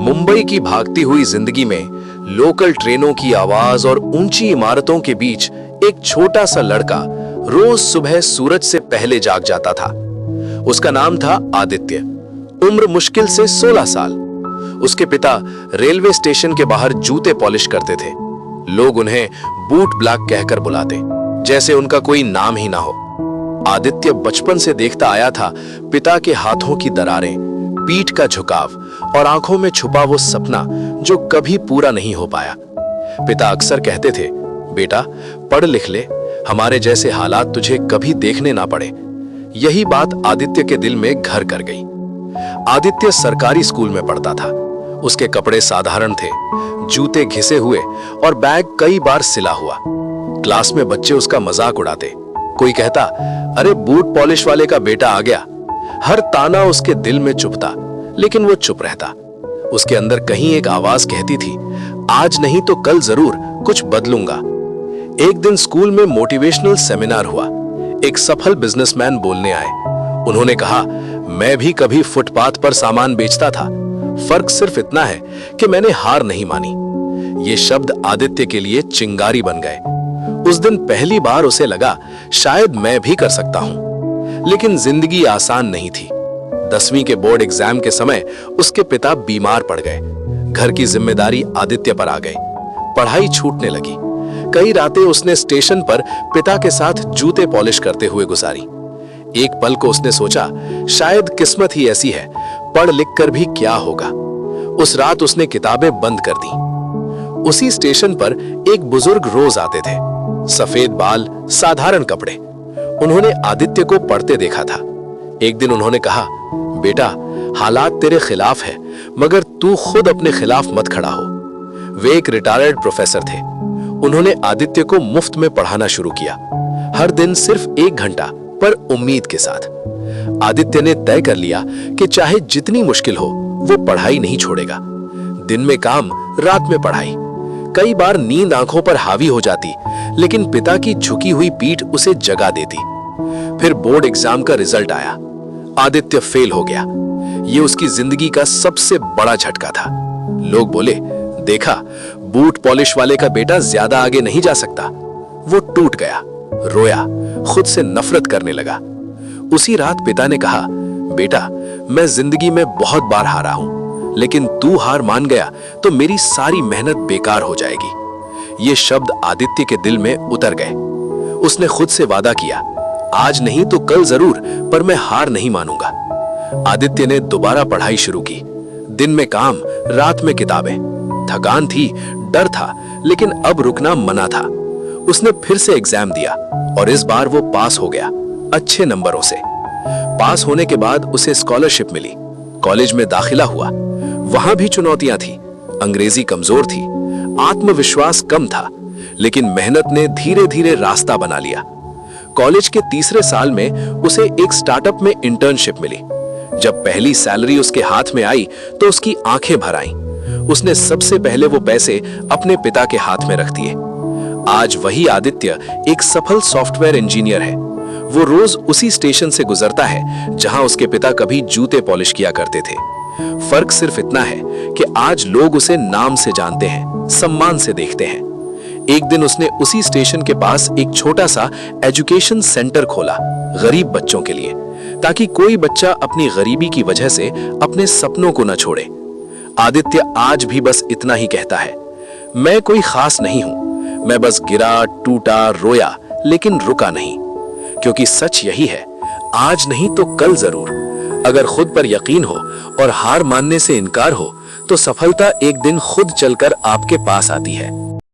मुंबई की भागती हुई जिंदगी में लोकल ट्रेनों की आवाज और ऊंची इमारतों के बीच एक छोटा सा लड़का रोज सुबह सूरज से पहले जाग जाता था। उसका नाम था आदित्य। उम्र मुश्किल से 16 साल। उसके पिता रेलवे स्टेशन के बाहर जूते पॉलिश करते थे। लोग उन्हें बूट ब्लैक कहकर बुलाते, जैसे उनका कोई नाम ही ना हो। आदित्य बचपन से देखता आया था पिता के हाथों की दरारें, पीठ का झुकाव और आंखों में छुपा वो सपना जो कभी पूरा नहीं हो पाया। पिता अक्सर कहते थे, बेटा पढ़ लिख ले, हमारे जैसे हालात तुझे कभी देखने ना पड़े। यही बात आदित्य के दिल में घर कर गई। आदित्य सरकारी स्कूल में पढ़ता था। उसके कपड़े साधारण थे, जूते घिसे हुए और बैग कई बार सिला हुआ। क्लास में बच्चे उसका मजाक उड़ाते। कोई कहता, अरे बूट पॉलिश वाले का बेटा आ गया। हर ताना उसके दिल में चुभता, लेकिन वो चुप रहता। उसके अंदर कहीं एक आवाज कहती थी, आज नहीं तो कल जरूर कुछ बदलूंगा। एक दिन स्कूल में मोटिवेशनल सेमिनार हुआ। एक सफल बिजनेसमैन बोलने आए। उन्होंने कहा, मैं भी कभी फुटपाथ पर सामान बेचता था, फर्क सिर्फ इतना है कि मैंने हार नहीं मानी। ये शब्द आदित्य के लिए चिंगारी बन गए। उस दिन पहली बार उसे लगा, शायद मैं भी कर सकता हूं। लेकिन जिंदगी आसान नहीं थी। 10वीं के बोर्ड एग्जाम के समय उसके पिता बीमार पड़ गए। घर की जिम्मेदारी आदित्य पर आ गई। पढ़ाई छूटने लगी। कई रातें उसने स्टेशन पर पिता के साथ जूते पॉलिश करते हुए गुजारी। एक पल को उसने सोचा, शायद किस्मत ही ऐसी है, पढ़ लिख कर भी क्या होगा। उस रात उसने किताबें बंद कर दी। उसी स्टेशन पर एक बुजुर्ग रोज आते थे। सफेद बाल, साधारण कपड़े। उन्होंने आदित्य को पढ़ते देखा था। एक दिन उन्होंने कहा, बेटा हालात तेरे खिलाफ है, मगर तू खुद अपने खिलाफ मत खड़ा हो। वे एक रिटायर्ड प्रोफेसर थे। उन्होंने आदित्य को मुफ्त में पढ़ाना शुरू किया। हर दिन सिर्फ 1 घंटा, पर उम्मीद के साथ। आदित्य ने तय कर लिया कि चाहे जितनी मुश्किल हो, वो पढ़ाई नहीं छोड़ेगा। दिन में काम, रात में पढ़ाई। कई बार नींद आंखों पर हावी हो जाती, लेकिन पिता की झुकी हुई पीठ उसे जगा देती। फिर बोर्ड एग्जाम का रिजल्ट आया। आदित्य फेल हो गया। ये उसकी जिंदगी का सबसे बड़ा झटका था। लोग बोले, देखा बूट पॉलिश वाले का बेटा ज्यादा आगे नहीं जा सकता। वो टूट गया, रोया, खुद से नफरत करने लगा। उसी रात पिता ने कहा, बेटा मैं जिंदगी में बहुत बार हारा हूं, लेकिन तू हार मान गया तो मेरी सारी मेहनत बेकार हो जाएगी। ये शब्द आदित्य के दिल में उतर गए। उसने खुद से वादा किया, आज नहीं तो कल जरूर, पर मैं हार नहीं मानूंगा। आदित्य ने दोबारा पढ़ाई शुरू की। दिन में काम, रात में किताबें। थकान थी, डर था, लेकिन अब रुकना मना था। उसने फिर से एग्जाम दिया और इस बार वो पास हो गया, अच्छे नंबरों से। पास होने के बाद उसे स्कॉलरशिप मिली। कॉलेज में दाखिला हुआ। वहां भी चुनौतियां थी। अंग्रेजी कमजोर थी, आत्मविश्वास कम था, लेकिन मेहनत ने धीरे धीरे रास्ता बना लिया। कॉलेज के तीसरे साल में उसे एक स्टार्टअप में इंटर्नशिप मिली। जब पहली सैलरी उसके हाथ में आई तो उसकी आंखें भर आईं। उसने सबसे पहले वो पैसे अपने पिता के हाथ में रख दिए। आज वही आदित्य एक सफल सॉफ्टवेयर इंजीनियर है। वो रोज उसी स्टेशन से गुजरता है जहां उसके पिता कभी जूते पॉलिश किया करते थे। फर्क सिर्फ इतना है कि आज लोग उसे नाम से जानते हैं, सम्मान से देखते हैं। एक दिन उसने उसी स्टेशन के पास एक छोटा सा एजुकेशन सेंटर खोला, गरीब बच्चों के लिए, ताकि कोई बच्चा अपनी गरीबी की वजह से अपने सपनों को न छोड़े। आदित्य आज भी बस इतना ही कहता है, मैं कोई खास नहीं हूं, मैं बस गिरा, टूटा, रोया, लेकिन रुका नहीं। क्योंकि सच यही है, आज नहीं तो कल जरूर। अगर खुद पर यकीन हो और हार मानने से इनकार हो, तो सफलता एक दिन खुद चलकर आपके पास आती है।